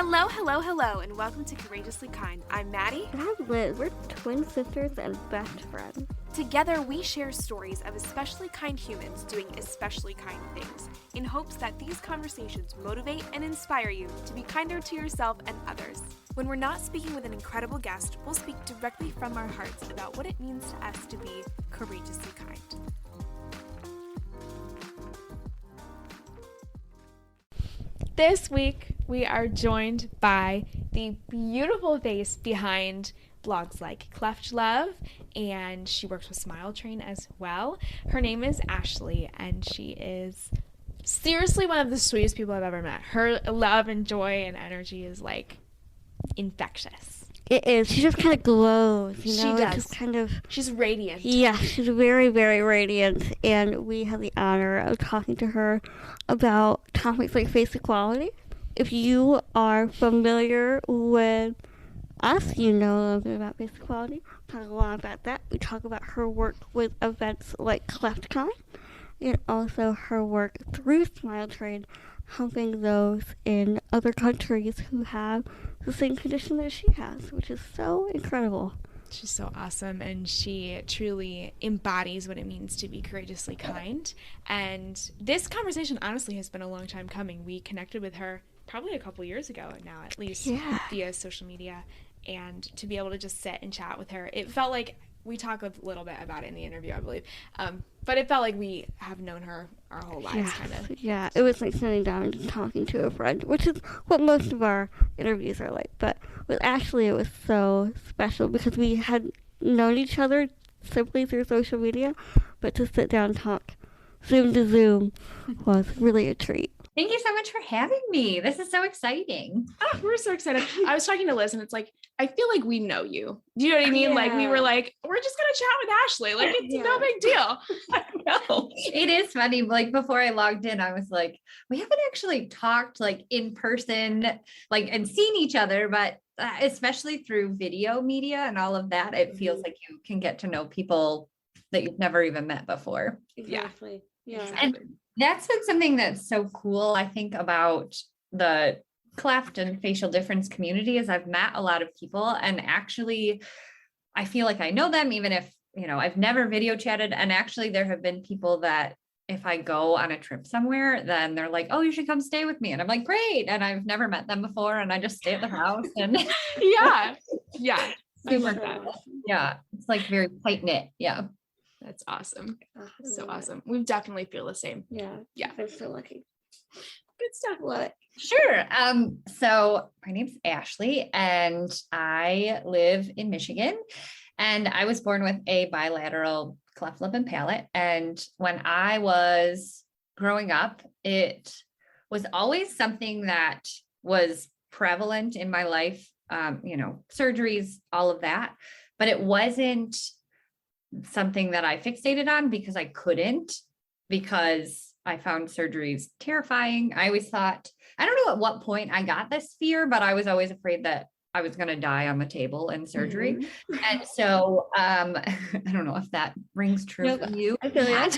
Hello, hello, hello, and welcome to Courageously Kind. I'm Maddie. And I'm Liz. We're twin sisters and best friends. Together, we share stories of especially kind humans doing especially kind things in hopes that these conversations motivate and inspire you to be kinder to yourself and others. When we're not speaking with an incredible guest, we'll speak directly from our hearts about what it means to us to be courageously kind. This week, we are joined by the beautiful face behind blogs like Cleft and she works with Smile Train as well. Her name is Ashley, and she is seriously one of the sweetest people I've ever met. Her love and joy and energy is like infectious. It is. She just kind of glows, you know? She does. Just kind of. She's radiant. Yeah, she's very, very radiant, and we have the honor of talking to her about topics like face equality. If you are familiar with us, you know a little bit about face equality. We talk a lot about that. We talk about her work with events like CleftCon, and also her work through Smile Train, helping those in other countries who have the same condition that she has, which is so incredible. She's so awesome, and she truly embodies what it means to be courageously kind. And this conversation, honestly, has been a long time coming. We connected with her probably a couple years ago now, at least, via social media. And to be able to just sit and chat with her, it felt like we talked a little bit about it in the interview, I believe. But it felt like we have known her our whole lives, kind of. Yeah, it was like sitting down and just talking to a friend, which is what most of our interviews are like. But with Ashley, it was so special because we had known each other simply through social media, but to sit down and talk Zoom to Zoom was really a treat. Thank you so much for having me. This is so exciting. Oh, we're so excited. I was talking to Liz, and it's like, I feel like we know you. Do you know what I mean? Yeah. Like, we were like, we're just going to chat with Ashley. Like, it's no big deal. I know. It is funny. Like, before I logged in, I was like, we haven't actually talked like in person, like, and seen each other, but especially through video media and all of that, it feels like you can get to know people that you've never even met before. Exactly. Yeah. And that's been something that's so cool, I think, about the cleft and facial difference community is I've met a lot of people, and actually I feel like I know them, even if, you know, I've never video chatted. And actually there have been people that if I go on a trip somewhere, then they're like, oh, you should come stay with me. And I'm like, great. And I've never met them before. And I just stay at the house and yeah. Super fun. Yeah. It's like very tight knit. Yeah. That's awesome. So awesome. We definitely feel the same. Yeah. I'm so lucky. Good stuff. Love it. Sure. So my name's Ashley, and I live in Michigan, and I was born with a bilateral cleft lip and palate. And when I was growing up, it was always something that was prevalent in my life. Surgeries, all of that, but it wasn't something that I fixated on because I found surgeries terrifying. I always thought, I don't know at what point I got this fear, but I was always afraid that I was going to die on the table in surgery. Mm-hmm. And so, I don't know if that rings true for you. I feel it.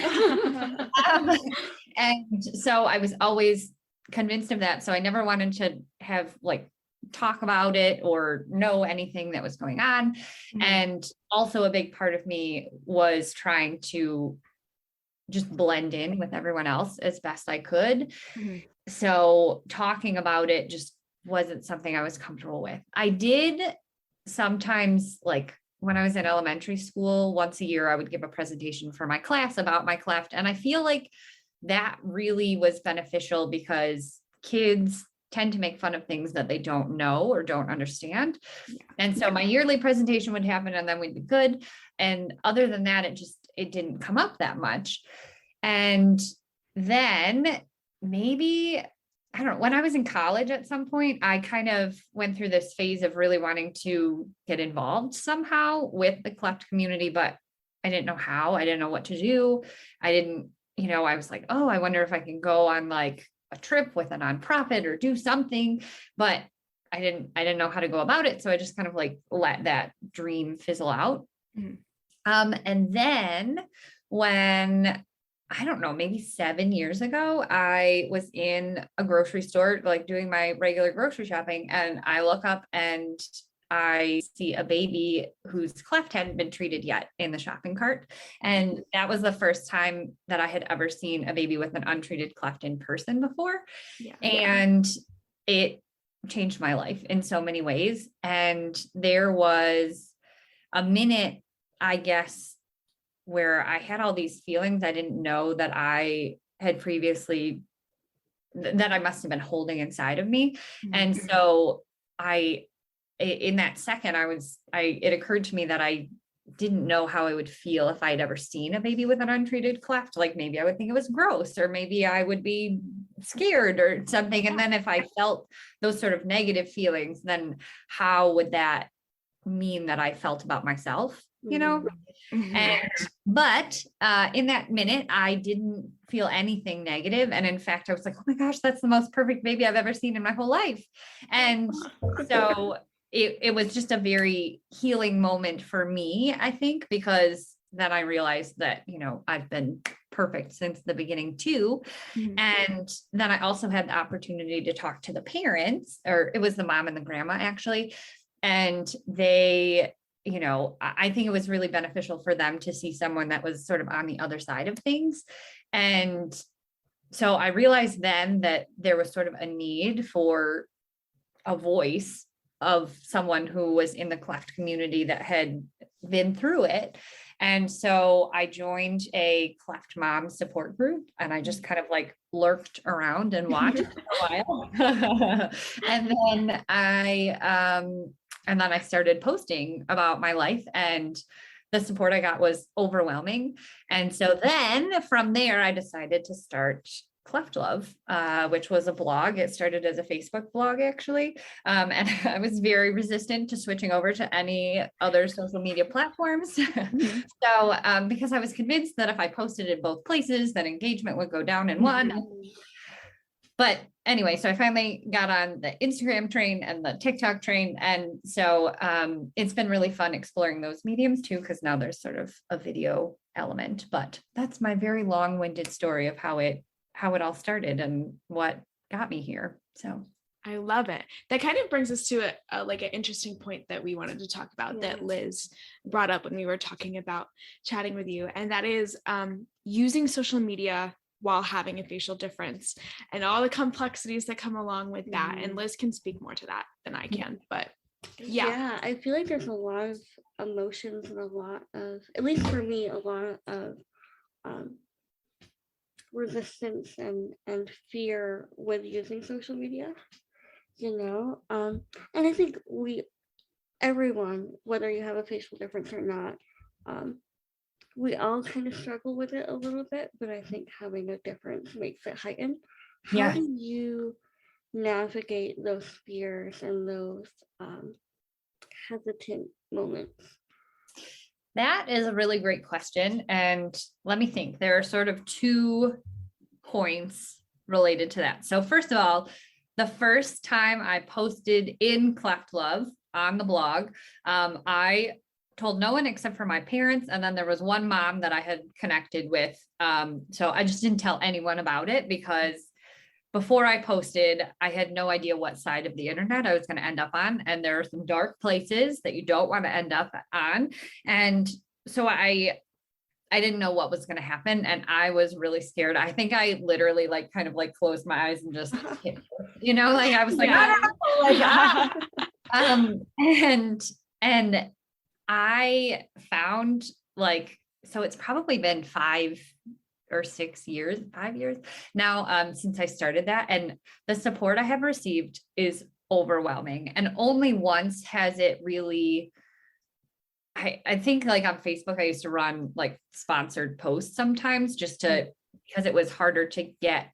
And so I was always convinced of that. So I never wanted to have talk about it or know anything that was going on. Mm-hmm. And also a big part of me was trying to just blend in with everyone else as best I could. Mm-hmm. So talking about it just wasn't something I was comfortable with. I did sometimes, like when I was in elementary school, once a year, I would give a presentation for my class about my cleft. And I feel like that really was beneficial because kids tend to make fun of things that they don't know or don't understand. Yeah. And so my yearly presentation would happen and then we'd be good. And other than that, it didn't come up that much. And then maybe, I don't know, when I was in college at some point, I kind of went through this phase of really wanting to get involved somehow with the cleft community, but I didn't know how. I didn't know what to do. I was like, oh, I wonder if I can go on like a trip with a nonprofit or do something, but I didn't know how to go about it. So I just kind of like let that dream fizzle out. Mm-hmm. And then when I don't know, maybe 7 years ago, I was in a grocery store, like doing my regular grocery shopping, and I look up and I see a baby whose cleft hadn't been treated yet in the shopping cart. And that was the first time that I had ever seen a baby with an untreated cleft in person before. Yeah. And it changed my life in so many ways. And there was a minute, I guess, where I had all these feelings I didn't know that I had previously, that I must have been holding inside of me. And so in that second, it occurred to me that I didn't know how I would feel if I'd ever seen a baby with an untreated cleft. Like maybe I would think it was gross, or maybe I would be scared or something. And then if I felt those sort of negative feelings, then how would that mean that I felt about myself, you know? But in that minute, I didn't feel anything negative. And in fact, I was like, oh my gosh, that's the most perfect baby I've ever seen in my whole life. And so it was just a very healing moment for me, I think, because then I realized that, you know, I've been perfect since the beginning too. And then I also had the opportunity to talk to the parents, or it was the mom and the grandma actually. And they, you know, I think it was really beneficial for them to see someone that was sort of on the other side of things. And so I realized then that there was sort of a need for a voice of someone who was in the cleft community that had been through it. And so I joined a cleft mom support group, and I just kind of like lurked around and watched for a while. And then I started posting about my life, and the support I got was overwhelming. And so then from there, I decided to start Cleft Love, which was a blog. It started as a Facebook blog, actually. And I was very resistant to switching over to any other social media platforms. So because I was convinced that if I posted in both places, then engagement would go down in one. But anyway, so I finally got on the Instagram train and the TikTok train. And so it's been really fun exploring those mediums too, because now there's sort of a video element. But that's my very long-winded story of how it all started and what got me here. So I love it. That kind of brings us to like an interesting point that we wanted to talk about that Liz brought up when we were talking about chatting with you. And that is using social media while having a facial difference and all the complexities that come along with that. And Liz can speak more to that than I can, but yeah, I feel like there's a lot of emotions and a lot of, at least for me, a lot of resistance and fear with using social media, you know. And I think everyone, whether you have a facial difference or not, we all kind of struggle with it a little bit, but I think having a difference makes it heightened. How do you navigate those fears and those hesitant moments? That is a really great question. And let me think. There are sort of 2 points related to that. So first of all, the first time I posted in Cleft Love on the blog, I told no one except for my parents. And then there was one mom that I had connected with. So I just didn't tell anyone about it, because before I posted, I had no idea what side of the internet I was going to end up on. And there are some dark places that you don't want to end up on. And so I didn't know what was going to happen. And I was really scared. I think I literally like kind of like closed my eyes and just hit, you know, like I was like, I don't know. And I found like, so it's probably been 5 or 6 years, 5 years now, since I started that. And the support I have received is overwhelming. And only once has it really, I think like on Facebook, I used to run like sponsored posts sometimes just to, because it was harder to get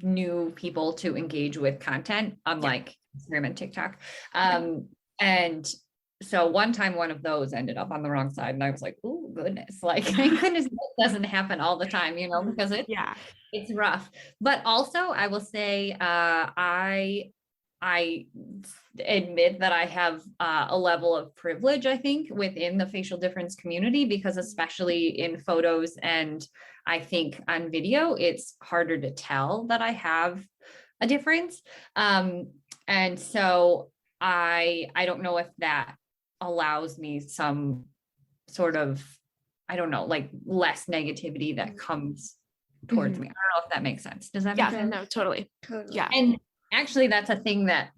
new people to engage with content, unlike Instagram and TikTok. And so one time, one of those ended up on the wrong side, and I was like, "Oh goodness!" Like, thank goodness it doesn't happen all the time, you know, because it's rough. But also, I will say, I I admit that I have a level of privilege, I think, within the facial difference community, because especially in photos and I think on video, it's harder to tell that I have a difference. And so I don't know if that allows me some sort of, I don't know, like less negativity that comes towards me. I don't know if that makes sense. Does that make sense? No, totally. Yeah. And actually that's a thing that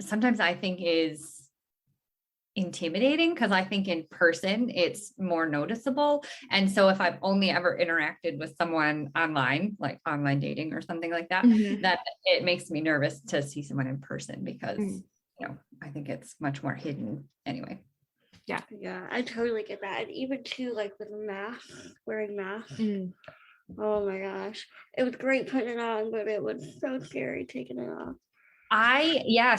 sometimes I think is intimidating, because I think in person it's more noticeable. And so if I've only ever interacted with someone online, like online dating or something like that, that it makes me nervous to see someone in person, because you know, I think it's much more hidden anyway. Yeah, I totally get that. And even too, like with masks, wearing masks. Oh my gosh, it was great putting it on, but it was so scary taking it off.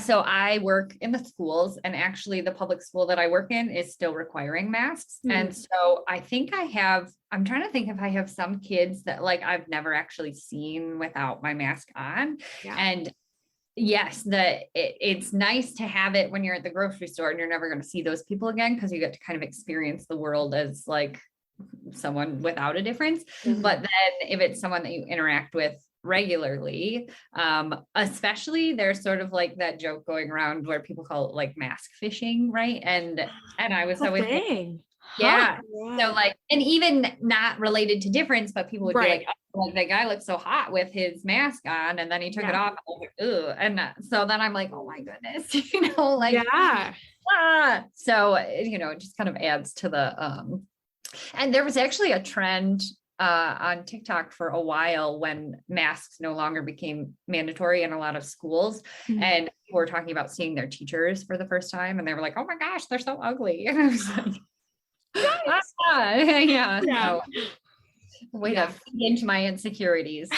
So I work in the schools, and actually the public school that I work in is still requiring masks. And so I think I'm trying to think if I have some kids that like I've never actually seen without my mask on. And yes, it's nice to have it when you're at the grocery store and you're never going to see those people again, because you get to kind of experience the world as like someone without a difference. But then if it's someone that you interact with regularly, especially there's sort of like that joke going around where people call it like mask fishing, right? And I was always thinking, so like, and even not related to difference, but people would be like, oh, like that guy looks so hot with his mask on, and then he took it off, and I was like, ugh. And so then I'm like, oh my goodness, you know, like so you know, it just kind of adds to the and there was actually a trend on TikTok for a while when masks no longer became mandatory in a lot of schools, and people were talking about seeing their teachers for the first time, and they were like, oh my gosh, they're so ugly. And I was like, so way to feed into my insecurities.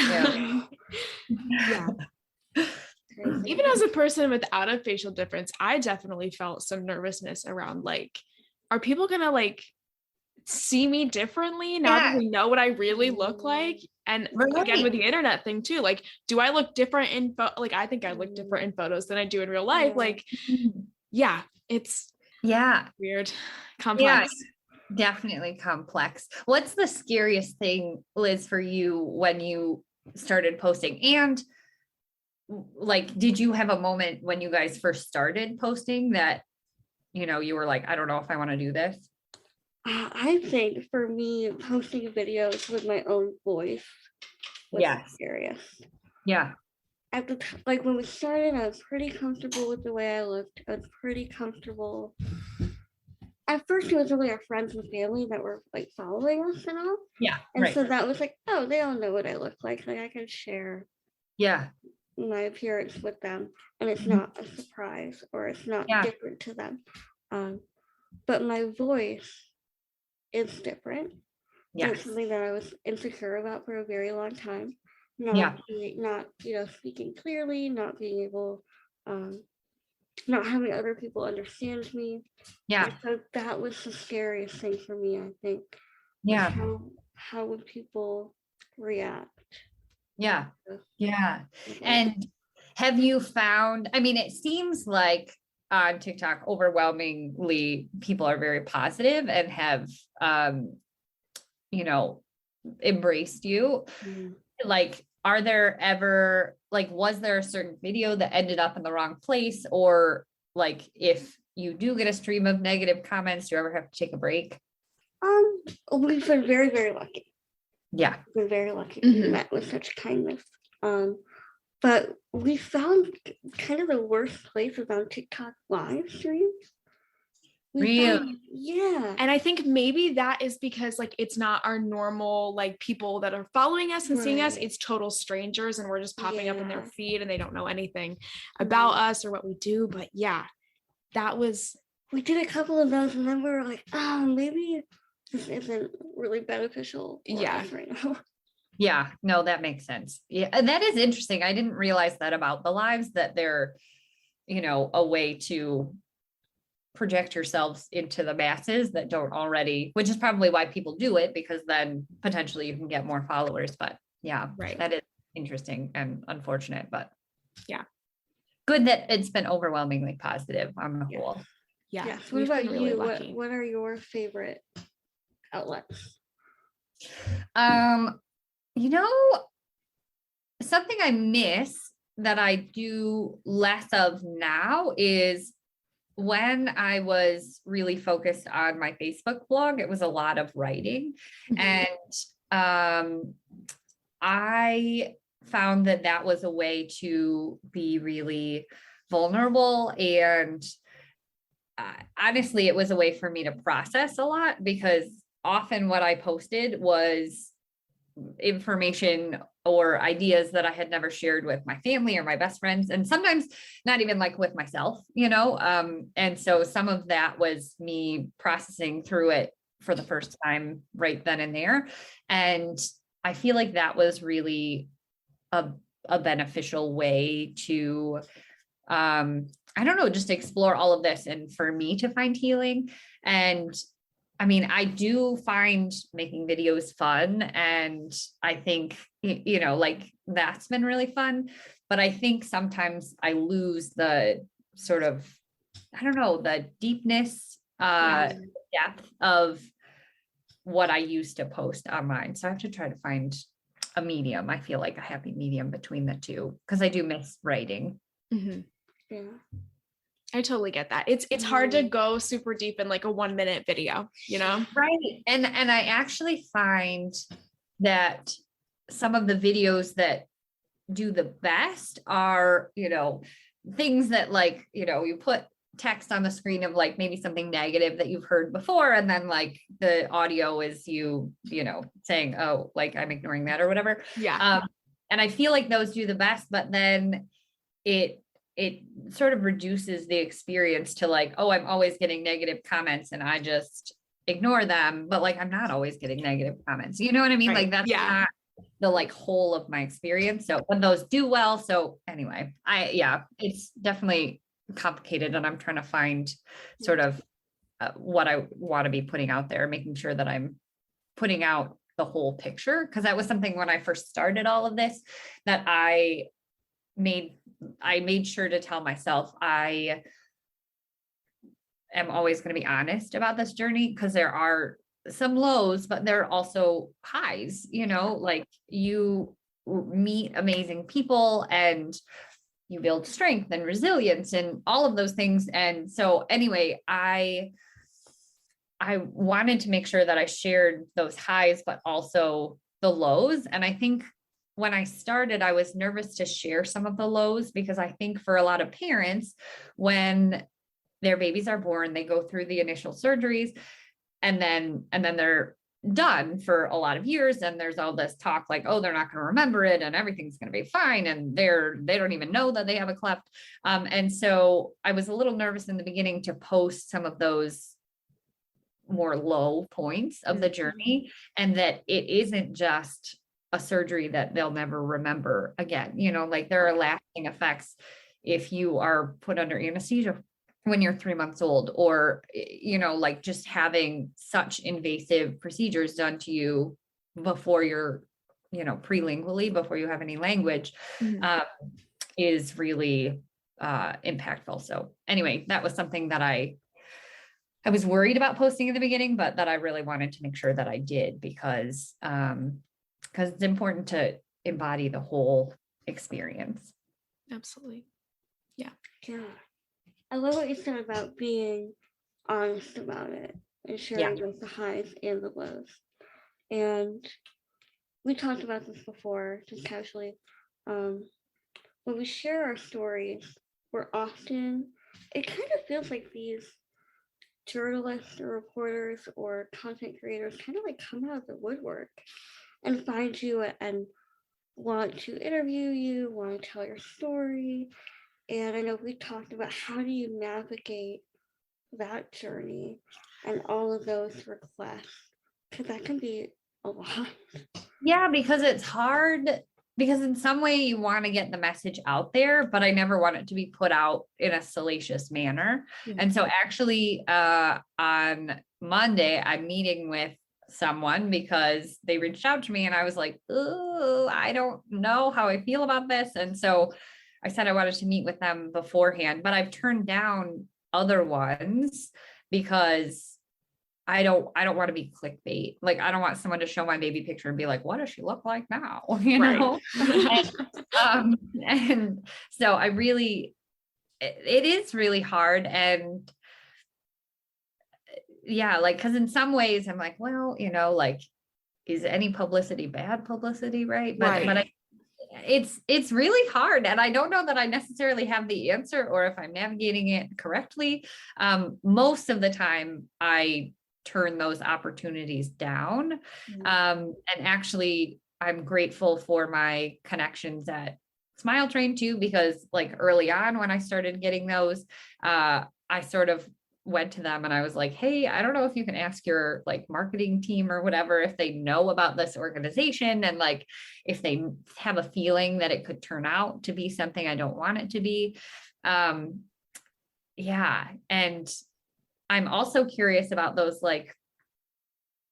Even as a person without a facial difference, I definitely felt some nervousness around like, are people gonna like see me differently now that we know what I really look like? And again, with the internet thing too, like, do I look different in like, I think I look different in photos than I do in real life. Like, it's weird, complex. Definitely complex. What's the scariest thing, Liz, for you when you started posting? And like, did you have a moment when you guys first started posting that, you know, you were like, I don't know if I want to do this? I think for me, posting videos with my own voice was the scariest. At the like when we started, I was pretty comfortable with the way I looked. I was pretty comfortable. At first, it was only our friends and family that were like following us and all. And so that was like, oh, they all know what I look like. Like I can share my appearance with them, and it's not a surprise or it's not different to them. But my voice is different. It's something that I was insecure about for a very long time. Not speaking clearly, not being able, not having other people understand me. And so that was the scariest thing for me, I think. How would people react? And have you found, I mean, it seems like on TikTok, overwhelmingly people are very positive and have, you know, embraced you. Like, are there ever, like, was there a certain video that ended up in the wrong place? Or like, if you do get a stream of negative comments, do you ever have to take a break? We've been very, very lucky. We've been very lucky to be met with such kindness. But we found kind of the worst places on TikTok live streams. Really? And I think maybe that is because like it's not our normal like people that are following us and seeing us. It's total strangers, and we're just popping up in their feed, and they don't know anything about us or what we do. But that was. We did a couple of those, and then we were like, oh, maybe this isn't really beneficial for us right now. No, that makes sense. And that is interesting. I didn't realize that about the lives, that they're, you know, a way to project yourselves into the masses that don't already, which is probably why people do it, because then potentially you can get more followers. But that is interesting and unfortunate, but good that it's been overwhelmingly positive on the whole. Yeah. Yes. What we've about been really you? lucky. What are your favorite outlets? You know, something I miss that I do less of now is when I was really focused on my Facebook blog, it was a lot of writing. And I found that that was a way to be really vulnerable. And honestly, it was a way for me to process a lot, because often what I posted was information or ideas that I had never shared with my family or my best friends, and sometimes not even like with myself, and so some of that was me processing through it for the first time right then and there. And I feel like that was really a beneficial way to I don't know, just explore all of this and for me to find healing. And I mean, I do find making videos fun, and I think, like that's been really fun, but I think sometimes I lose the sort of, I don't know, the deepness, depth of what I used to post online. So I have to try to find a medium. I feel like a happy medium between the two, because I do miss writing. Mm-hmm. Yeah. I totally get that. It's hard to go super deep in like a 1-minute video, Right. And I actually find that some of the videos that do the best are, things that like, you put text on the screen of like maybe something negative that you've heard before, and then like the audio is you saying, oh, like I'm ignoring that or whatever. Yeah. And I feel like those do the best, but then it sort of reduces the experience to like, oh, I'm always getting negative comments and I just ignore them. But like, I'm not always getting negative comments. You know what I mean? Right. Like that's not the like whole of my experience. So when those do well. So anyway, it's definitely complicated, and I'm trying to find sort of what I want to be putting out there, making sure that I'm putting out the whole picture. Cause that was something when I first started all of this that I made sure to tell myself I am always going to be honest about this journey, because there are some lows, but there are also highs, like you meet amazing people and you build strength and resilience and all of those things. And so anyway, I wanted to make sure that I shared those highs, but also the lows. And I think when I started, I was nervous to share some of the lows, because I think for a lot of parents, when their babies are born, they go through the initial surgeries and then they're done for a lot of years. And there's all this talk like, oh, they're not going to remember it and everything's going to be fine. And they don't even know that they have a cleft. And so I was a little nervous in the beginning to post some of those more low points of the journey, and that it isn't just a surgery that they'll never remember again. Like there are lasting effects if you are put under anesthesia when you're 3 months old, or, like just having such invasive procedures done to you before you're, prelingually, before you have any language, is really impactful. So anyway, that was something that I was worried about posting in the beginning, but that I really wanted to make sure that I did, because it's important to embody the whole experience. Absolutely. Yeah. I love what you said about being honest about it and sharing both the highs and the lows. And we talked about this before, just casually. When we share our stories, it kind of feels like these journalists or reporters or content creators kind of like come out of the woodwork and find you and want to interview you, want to tell your story. And I know we talked about how do you navigate that journey and all of those requests, because that can be a lot. Yeah, because it's hard, because in some way you want to get the message out there, but I never want it to be put out in a salacious manner. Mm-hmm. And so actually on Monday, I'm meeting with someone because they reached out to me and I was like, oh, I don't know how I feel about this. And so I said I wanted to meet with them beforehand, but I've turned down other ones because I don't want to be clickbait. Like, I don't want someone to show my baby picture and be like, what does she look like now? You know? And so I really, it is really hard. And yeah, like, cause in some ways I'm like, well, you know, like, is any publicity bad publicity? Right. But it's really hard. And I don't know that I necessarily have the answer or if I'm navigating it correctly. Most of the time I turn those opportunities down. And actually I'm grateful for my connections at Smile Train too, because like early on when I started getting those, I sort of went to them and I was like, hey, I don't know if you can ask your like marketing team or whatever, if they know about this organization and like, if they have a feeling that it could turn out to be something I don't want it to be. Yeah. And I'm also curious about those like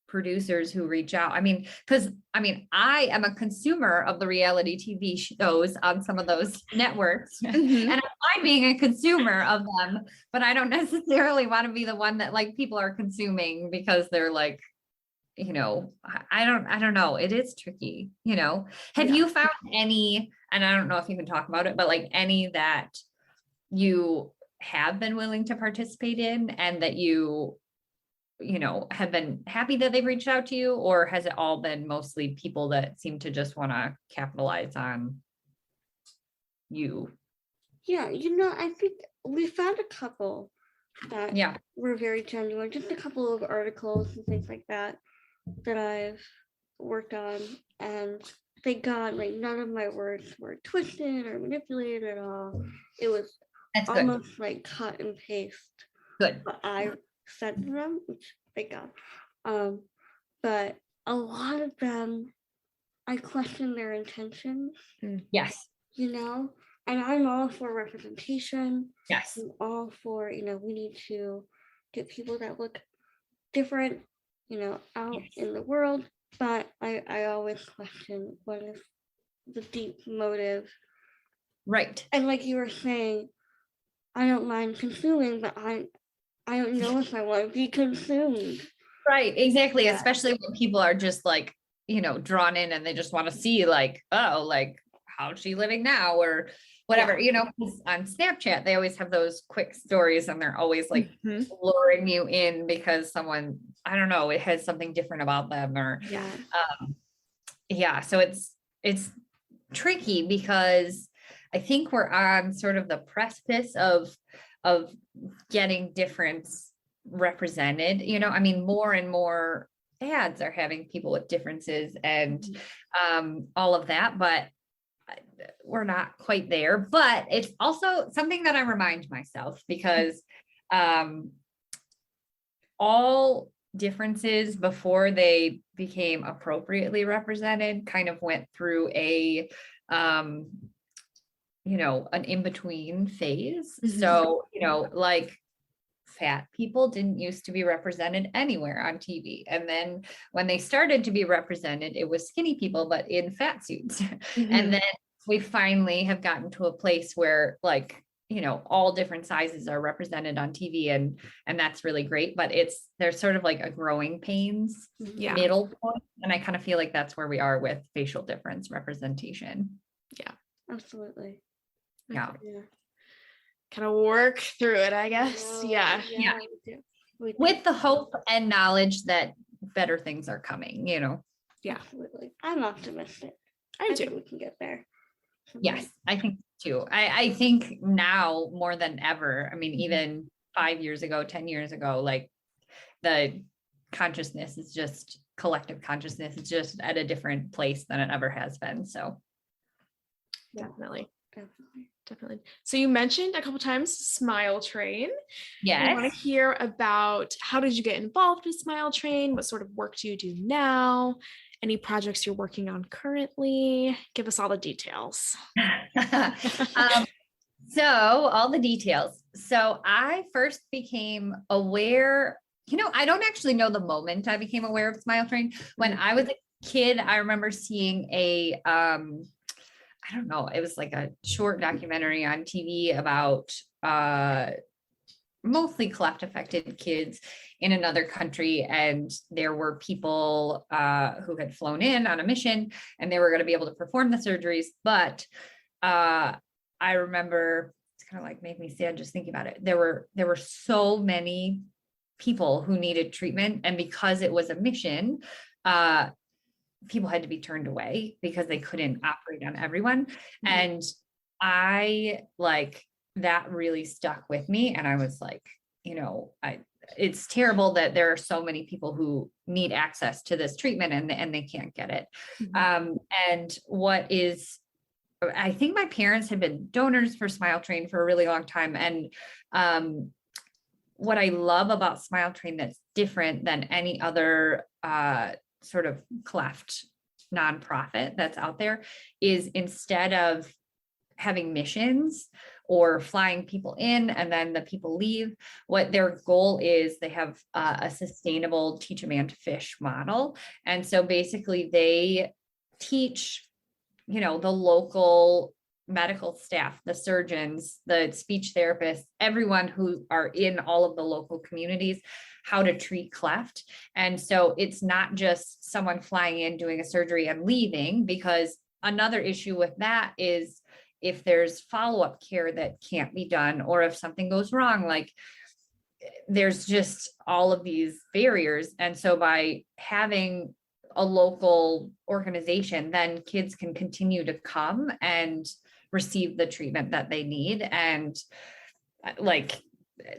producers who reach out. I mean, because I am a consumer of the reality TV shows on some of those networks, and I'm fine being a consumer of them, but I don't necessarily want to be the one that like people are consuming because they're like, you know, I don't know. It is tricky, you know. Have you found any, and I don't know if you can talk about it, but like any that you have been willing to participate in and that you know, have been happy that they've reached out to you, or has it all been mostly people that seem to just want to capitalize on you? Yeah, you know, I think we found a couple that were very genuine, just a couple of articles and things like that I've worked on, and thank God, like none of my words were twisted or manipulated at all. It was almost like cut and paste. Good. What I said to them, which thank God. But a lot of them, I question their intentions. Yes. You know, and I'm all for representation. Yes. I'm all for, you know, we need to get people that look different, you know, out in the world. But I always question what is the deep motive. Right. And like you were saying, I don't mind consuming, but I don't know if I want to be consumed. Right, exactly. Yeah. Especially when people are just like, you know, drawn in and they just want to see like, oh, like how's she living now or whatever, you know, on Snapchat, they always have those quick stories and they're always like luring you in because someone, I don't know, it has something different about them or, so it's tricky because I think we're on sort of the precipice of getting difference represented, you know, I mean, more and more ads are having people with differences and all of that, but we're not quite there. But it's also something that I remind myself because all differences before they became appropriately represented kind of went through a you know, an in-between phase. So, you know, like fat people didn't used to be represented anywhere on TV. And then when they started to be represented, it was skinny people, but in fat suits. And then we finally have gotten to a place where like, you know, all different sizes are represented on TV and that's really great, but there's sort of like a growing pains middle point. And I kind of feel like that's where we are with facial difference representation. Yeah, absolutely. Yeah. Kind of work through it, I guess. Yeah. With the hope and knowledge that better things are coming, you know. Yeah. Absolutely. I'm optimistic. I think we can get there. Yes, I think too. I think now more than ever, I mean, even 5 years ago, 10 years ago, like the consciousness is just collective consciousness is just at a different place than it ever has been. So definitely. So you mentioned a couple times Smile Train. Yes. I want to hear about how did you get involved with Smile Train? What sort of work do you do now? Any projects you're working on currently? Give us all the details. So all the details. So I first became aware, you know, I don't actually know the moment I became aware of Smile Train. When I was a kid, I remember seeing I don't know, it was like a short documentary on TV about mostly cleft affected kids in another country. And there were people who had flown in on a mission and they were going to be able to perform the surgeries. But I remember, it's kind of like made me sad just thinking about it. There were so many people who needed treatment. And because it was a mission, people had to be turned away because they couldn't operate on everyone. Mm-hmm. And I that really stuck with me. And I was like, it's terrible that there are so many people who need access to this treatment and they can't get it. Mm-hmm. I think my parents had been donors for Smile Train for a really long time. And what I love about Smile Train that's different than any other sort of cleft nonprofit that's out there is, instead of having missions or flying people in and then the people leave, what their goal is, they have a sustainable teach a man to fish model. And so basically they teach, the local medical staff, the surgeons, the speech therapists, everyone who are in all of the local communities, how to treat cleft. And so it's not just someone flying in, doing a surgery and leaving, because another issue with that is if there's follow-up care that can't be done, or if something goes wrong, there's just all of these barriers. And so by having a local organization, then kids can continue to come and receive the treatment that they need. And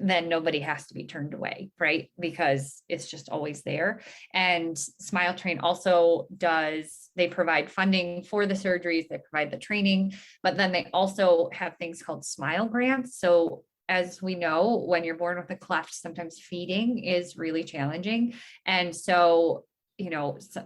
then nobody has to be turned away, right? Because it's just always there. And Smile Train also they provide funding for the surgeries, they provide the training, but then they also have things called Smile Grants. So as we know, when you're born with a cleft, sometimes feeding is really challenging. And so,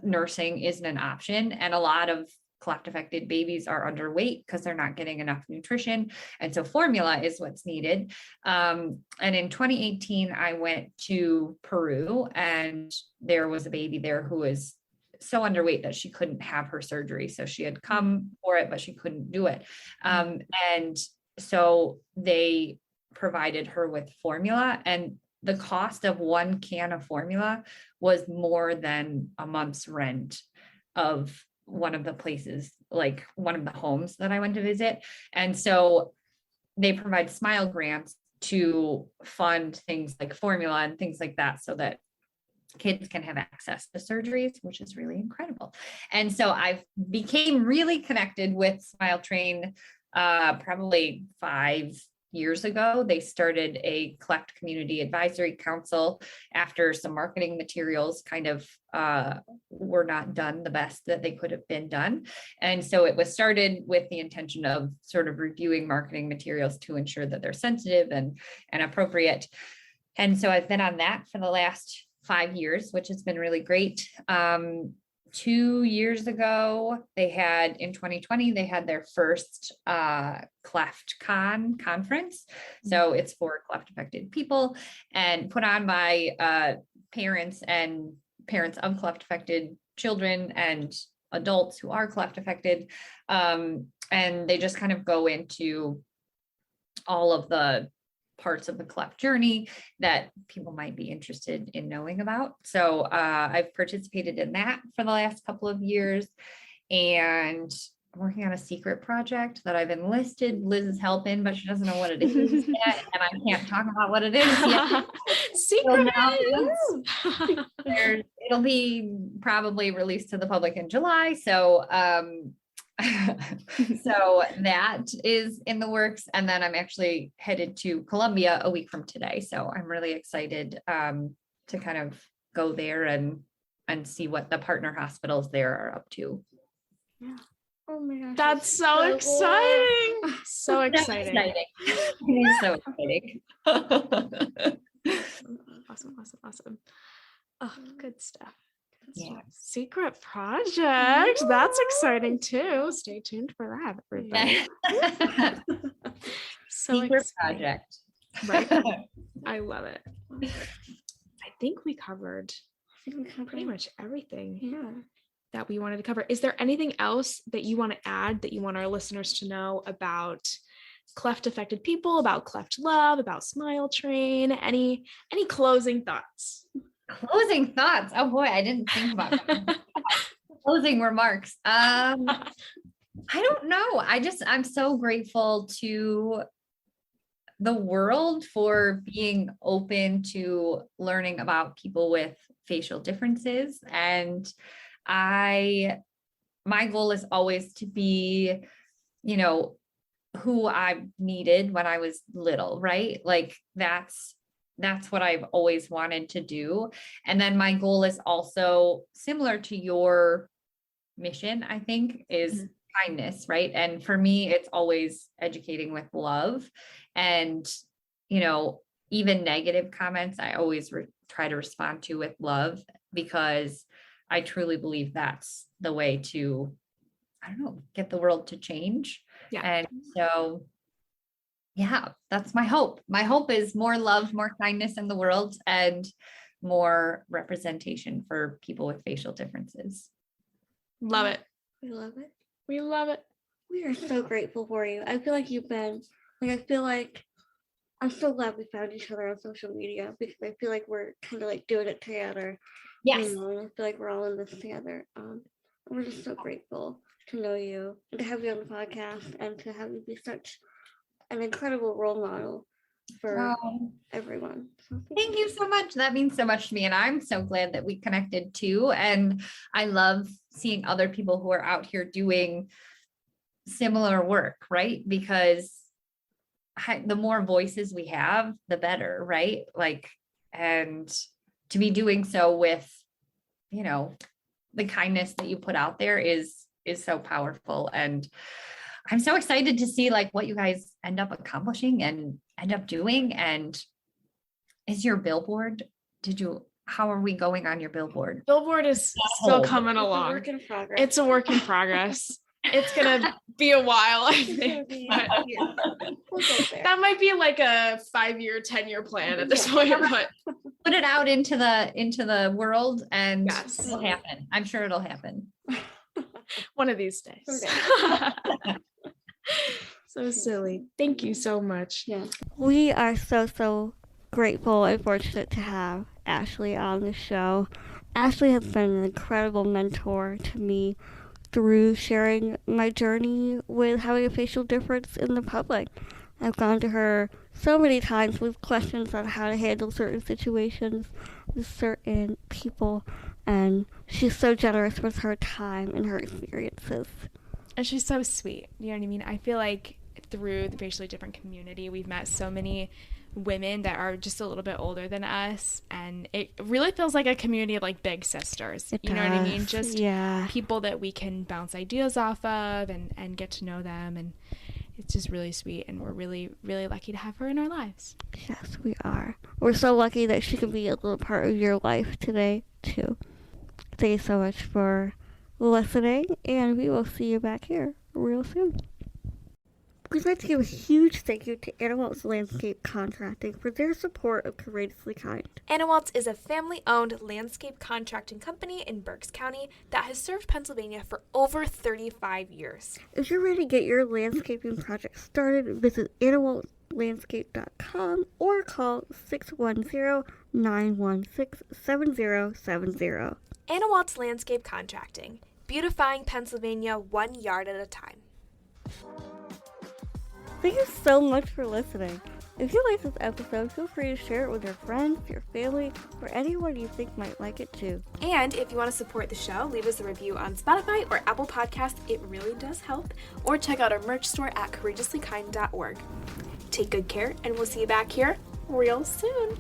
nursing isn't an option. And a lot of cleft affected babies are underweight because they're not getting enough nutrition. And so formula is what's needed. And in 2018, I went to Peru and there was a baby there who was so underweight that she couldn't have her surgery. So she had come for it, but she couldn't do it. And so they provided her with formula, and the cost of one can of formula was more than a month's rent of one of the places, one of the homes that I went to visit. And so they provide Smile Grants to fund things like formula and things like that, so that kids can have access to surgeries, which is really incredible. And so I became really connected with Smile Train probably 5 years ago. They started a Cleft Community Advisory Council after some marketing materials kind of were not done the best that they could have been done. And so it was started with the intention of sort of reviewing marketing materials to ensure that they're sensitive and appropriate. And so I've been on that for the last 5 years, which has been really great. 2 years ago, in 2020, they had their first Cleft conference. So it's for cleft affected people and put on by parents of cleft affected children and adults who are cleft affected. And they just kind of go into all of the parts of the cleft journey that people might be interested in knowing about. So I've participated in that for the last couple of years, and I'm working on a secret project that I've enlisted Liz's help in, but she doesn't know what it is yet, and I can't talk about what it is yet. Secret. It'll be probably released to the public in July. So so that is in the works. And then I'm actually headed to Colombia a week from today. So I'm really excited to kind of go there and see what the partner hospitals there are up to. Yeah. Oh my gosh. That's so exciting. Cool. So exciting. It is so exciting. Awesome. Oh, good stuff. Yeah. Secret project. That's exciting too. Stay tuned for that, everybody. So secret exciting. Project. Right. I love it. I think we covered pretty much everything. Yeah. that we wanted to cover. Is there anything else that you want to add, that you want our listeners to know about Cleft affected people, about Cleft Love, about Smile Train? Any closing thoughts? Closing thoughts. Oh boy, I didn't think about that. Closing remarks. I don't know. I'm so grateful to the world for being open to learning about people with facial differences. And my goal is always to be, who I needed when I was little, right? Like that's what I've always wanted to do. And then my goal is also similar to your mission, I think, is kindness, right? And for me, it's always educating with love. And, even negative comments, I always try to respond to with love, because I truly believe that's the way to, get the world to change. Yeah. And so, yeah, that's my hope. My hope is more love, more kindness in the world, and more representation for people with facial differences. Love it. We love it. We love it. We are so grateful for you. I feel like you've been, I'm so glad we found each other on social media, because I feel like we're kind of like doing it together. Yes. And I feel like we're all in this together. We're just so grateful to know you and to have you on the podcast, and to have you be such an incredible role model for everyone. So thank you so much. That means so much to me. And I'm so glad that we connected too. And I love seeing other people who are out here doing similar work, right? Because the more voices we have, the better, right? And to be doing so with, the kindness that you put out there is so powerful. And I'm so excited to see what you guys end up accomplishing and end up doing. And is your billboard, how are we going on your billboard? Billboard is still coming along. It's a work in progress. It's a work in progress. It's gonna be a while, I think. We'll get there. That might be like a 5-year, 10-year plan at this point, but put it out into the world, and yes, it'll happen. I'm sure it'll happen. One of these days. Okay. So silly. Thank you so much. Yeah. We are so grateful and fortunate to have Ashley on the show. Ashley has been an incredible mentor to me through sharing my journey with having a facial difference in the public. I've gone to her so many times with questions on how to handle certain situations with certain people, and she's so generous with her time and her experiences. And she's so sweet. You know what I mean? I feel like through the facially different community, we've met so many women that are just a little bit older than us, and it really feels like a community of big sisters. You know what I mean? Just people that we can bounce ideas off of and get to know them, and it's just really sweet, and we're really, really lucky to have her in our lives. Yes, we are. We're so lucky that she can be a little part of your life today too. Thank you so much for listening, and we will see you back here real soon. We'd like to give a huge thank you to Anna Landscape Contracting for their support of Courageously Kind. Anna is a family-owned landscape contracting company in Berks County that has served Pennsylvania for over 35 years. If you're ready to get your landscaping project started, visit AnnaWaltzLandscape.com or call 610-916-7070. Anna Waltz Landscape Contracting, beautifying Pennsylvania 1 yard at a time. Thank you so much for listening. If you like this episode, feel free to share it with your friends, your family, or anyone you think might like it too. And if you want to support the show, leave us a review on Spotify or Apple Podcasts. It really does help. Or check out our merch store at courageouslykind.org. Take good care, and we'll see you back here real soon.